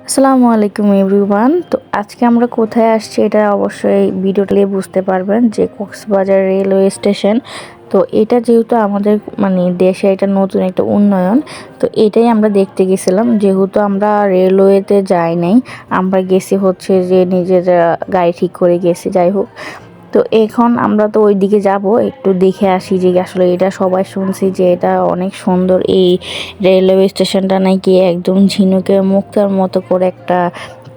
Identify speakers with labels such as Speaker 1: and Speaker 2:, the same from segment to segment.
Speaker 1: আসসালামু আলাইকুম এভরিওয়ান। তো আজকে আমরা কোথায় আসছি এটা অবশ্যই ভিডিওটা দিয়ে বুঝতে পারবেন যে কক্সবাজার রেলওয়ে স্টেশন। তো এটা যেহেতু আমাদের দেশে এটা নতুন একটা উন্নয়ন, তো এটাই আমরা দেখতে গেছিলাম। যেহেতু আমরা রেলওয়েতে যাই নাই, আমরা গেছি হচ্ছে যে নিজের গাড়ি ঠিক করে গেছি। যাই হোক, তো এখন আমরা তো ওই দিকে যাব, একটু দেখে আসি যে আসলে এটা সবাই শুনছি যে এটা অনেক সুন্দর। এই রেলওয়ে স্টেশনটা নাকি একদম ঝিনুকের মুক্তার মতো করে একটা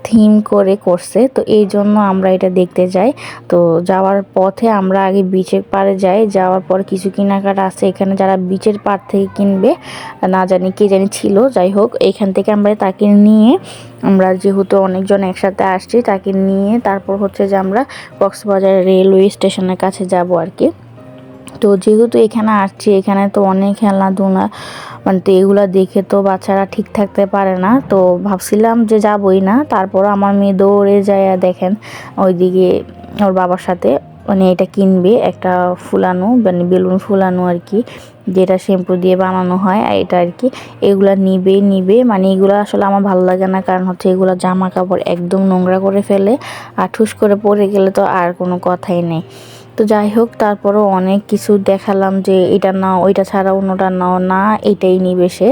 Speaker 1: থিম করে করছে, তো এই জন্য আমরা এটা দেখতে যাই। তো যাওয়ার পথে আমরা আগে বিচের পাড়ে যাই, যাওয়ার পর কিছু কেনাকাটা আছে এখানে, যারা বিচের পাড় থেকে কিনবে না জানি কে জানি ছিল। যাই হোক, এখান থেকে আমরা তাকে নিয়ে, আমরা যেহেতু অনেকজন একসাথে আসছি, তাকে নিয়ে তারপর হচ্ছে যে আমরা কক্সবাজার রেলওয়ে স্টেশনের কাছে যাব আর কি। তো যেহেতু এখানে আসছি, এখানে তো অনেক খেলনাধুলা, তো এগুলো দেখে তো বাচ্চারা ঠিক থাকতে পারে না। তো ভাবছিলাম যে যাবই না, তারপর আমার মেয়ে দৌড়ে যায়, দেখেন ওইদিকে ওর বাবার সাথে এটা কিনবে, একটা ফুলানো বেলুন ফুলানো আর কি, যেটা শ্যাম্পু দিয়ে বানানো হয় এটা আর কি। এগুলা নিবে এগুলো আসলে আমার ভালো লাগে না, কারণ হচ্ছে এগুলো জামা কাপড় একদম নোংরা করে ফেলে, আর ঠুস করে পরে গেলে তো আর কোনো কথাই নেই। তো যাই হোক, তারপরও অনেক কিছু দেখালাম যে এটা নাও, ওইটা ছাড়া অন্যটা নাও, না এটাই নিবে সে।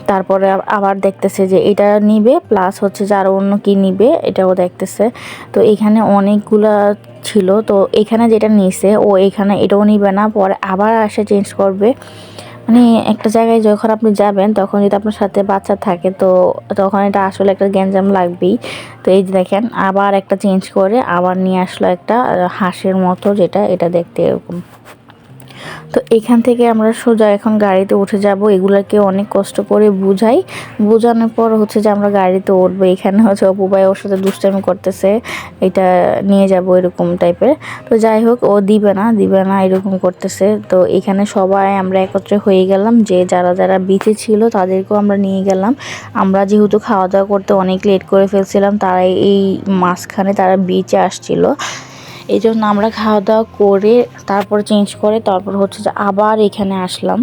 Speaker 1: তারপরে আবার দেখতেছে যে এটা নিবে, প্লাস হচ্ছে যে আরও অন্য কি নিবে এটাও দেখতেছে। তো এখানে অনেকগুলা ছিল, তো এখানে যেটা নিছে ও এখানে এটাও নিবে না, পরে আবার আসে চেঞ্জ করবে। একটা জায়গায় যখন আপনি যাবেন, তখন যদি আপনার সাথে বাচ্চা থাকে, তো তখন এটা আসলে একটা গ্যাঞ্জাম লাগবেই। তো এই যে দেখেন, আবার একটা চেঞ্জ করে আবার নিয়ে আসলো একটা হাঁসের মতো, যেটা এটা দেখতে এরকম। তো এখান থেকে আমরা সোজা এখন গাড়িতে উঠে যাব। এগুলাকে অনেক কষ্ট করে বোঝানোর পর হচ্ছে যে আমরা গাড়িতে উঠবো। এখানে হচ্ছে অপু ভাই ওর সাথে দুষ্টামি করতেছে, এটা নিয়ে যাব এরকম টাইপের। তো যাই হোক, ও দিবে না এরকম করতেছে। তো এখানে সবাই আমরা একত্রে হয়ে গেলাম, যে যারা যারা বিচে ছিল তাদেরকেও আমরা নিয়ে গেলাম। আমরা যেহেতু খাওয়া দাওয়া করতে অনেক লেট করে ফেলছিলাম, তারা এই মাঝখানে তারা বিচে আসছিল, এই জন্য আমরা খাওয়া দাওয়া করে তারপর চেঞ্জ করে তারপর হচ্ছে যে আবার এখানে আসলাম,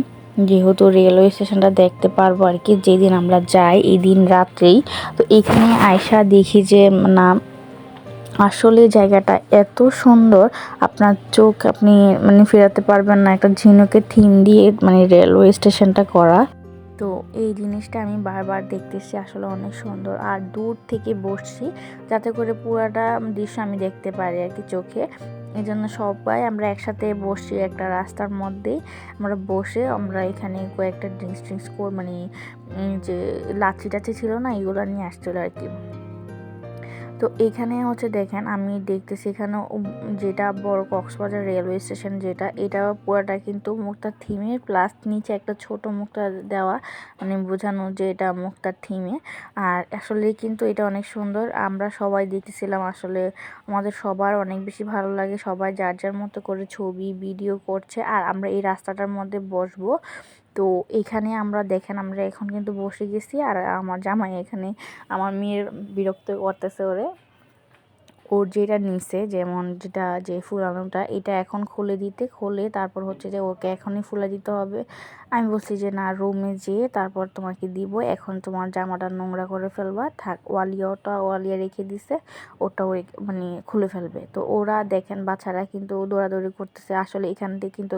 Speaker 1: যেহেতু রেলওয়ে স্টেশনটা দেখতে পারবো আর কি, যেদিন আমরা যাই এই দিন রাত্রেই। তো এখানে আয়সা দেখি যে না, আসলে জায়গাটা এত সুন্দর, আপনার চোখ আপনি ফেরাতে পারবেন না। একটা ঝিনুকের থিম দিয়ে রেলওয়ে স্টেশনটা করা। তো এই জিনিসটা আমি বারবার দেখতেছি, আসলে অনেক সুন্দর। আর দূর থেকে বসছি যাতে করে পুরাটা দৃশ্য আমি দেখতে পারি আর কি চোখে। এই জন্য সবাই আমরা একসাথে বসছি একটা রাস্তার মধ্যেই। আমরা বসে আমরা এখানে কয়েকটা ড্রিঙ্কস করে যে লাচ্ছি টাচ্ছি ছিল না, এগুলো নিয়ে আসছিল আর কি। তো এখানে হচ্ছে দেখেন, আমি দেখতেছি এখানে যেটা বড় কক্সবাজার রেলওয়ে স্টেশন, যেটা এটা পুরাটা কিন্তু মুক্তার থিমের, প্লাস নিচে একটা ছোট মুক্তা দেওয়া, বোঝানো যে এটা মুক্তার থিমে। আর আসলে কিন্তু এটা অনেক সুন্দর, আমরা সবাই দেখতেছিলাম। আসলে আমাদের সবার অনেক বেশি ভালো লাগে, সবাই যার যার মতো করে ছবি ভিডিও করছে। আর আমরা এই রাস্তাটার মধ্যে বসবো। তো এখানে আমরা দেখেন, আমরা এখন কিন্তু বসে গেছি, আর আমার জামাই এখানে আমার মেয়ের বিরক্ত করতেছে ওরে। ওর যেটা নিছে, যেমন যেটা যে ফুলানোটা, এটা এখন খুলে তারপর হচ্ছে যে ওকে এখনই ফুলে দিতে হবে। আমি বলছি যে না, রুমে যেয়ে তারপর তোমাকে দিব, এখন তোমার জামাটা নোংরা করে ফেলবা, থাক। ওয়ালিয়া রেখে দিছে, ওটা ওই খুলে ফেলবে। তো ওরা দেখেন, বাচ্চারা কিন্তু দৌড়াদৌড়ি করতেছে। আসলে এখান থেকে কিন্তু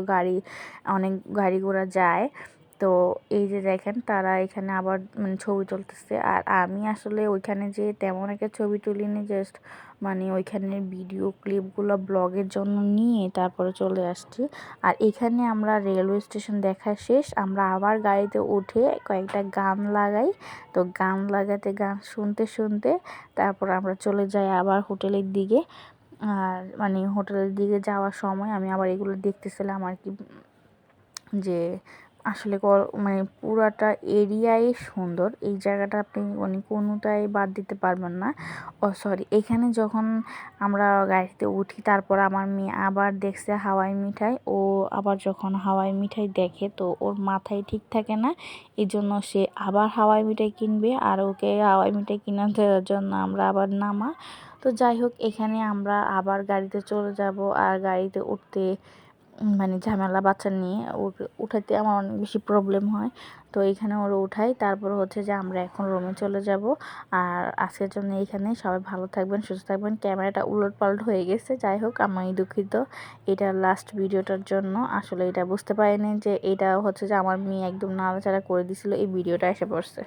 Speaker 1: অনেক গাড়ি ঘোড়া যায়। তো এই যে দেখেন, তারা এখানে আবার ছবি তুলতেছে। আর আমি আসলে ওইখানে যে তেমন একটা ছবি তুলিনি, জাস্ট ওইখানের ভিডিও ক্লিপগুলো ব্লগের জন্য নিয়ে তারপরে চলে আসছি। আর এখানে আমরা রেলওয়ে স্টেশন দেখা শেষ, আমরা আবার গাড়িতে উঠে কয়েকটা গান লাগাই। তো গান লাগাতে, গান শুনতে শুনতে তারপর আমরা চলে যাই আবার হোটেলের দিকে। আর হোটেলের দিকে যাওয়ার সময় আমি আবার এগুলো দেখতেছিলাম আর কি, যে আসলে পুরাটা এরিয়াই সুন্দর। এই জায়গাটা আপনি কোনোটাই বাদ দিতে পারবেন না। সরি, এখানে যখন আমরা গাড়িতে উঠি, তারপর আমার মেয়ে আবার দেখছে হাওয়াই মিঠাই। ও আবার যখন হাওয়াই মিঠাই দেখে, তো ওর মাথায় ঠিক থাকে না, এই জন্য সে আবার হাওয়াই মিঠাই কিনবে। আর ওকে হাওয়াই মিঠাই কিনে দেওয়ার জন্য আমরা আবার নামা। তো যাই হোক, এখানে আমরা আবার গাড়িতে চলে যাব। আর গাড়িতে উঠতে মানে ঝামেলা বাচ্চা নিয়ে উঠাতে আমার অনেক বেশি প্রবলেম হয়। তো এইখানে ওরা উঠাই, তারপর হচ্ছে যে আমরা এখন রুমে চলে যাব। আর আজকের জন্য এইখানে সবাই ভালো থাকবেন, সুস্থ থাকবেন। ক্যামেরাটা উলটপালট হয়ে গেছে, যাই হোক আমি দুঃখিত এটা লাস্ট ভিডিওটার জন্য। আসলে এটা বুঝতে পারিনি যে এটা হচ্ছে যে আমার মেয়ে একদম নাড়াচাড়া করে দিছিল, এই ভিডিওটা এসে পড়ছে।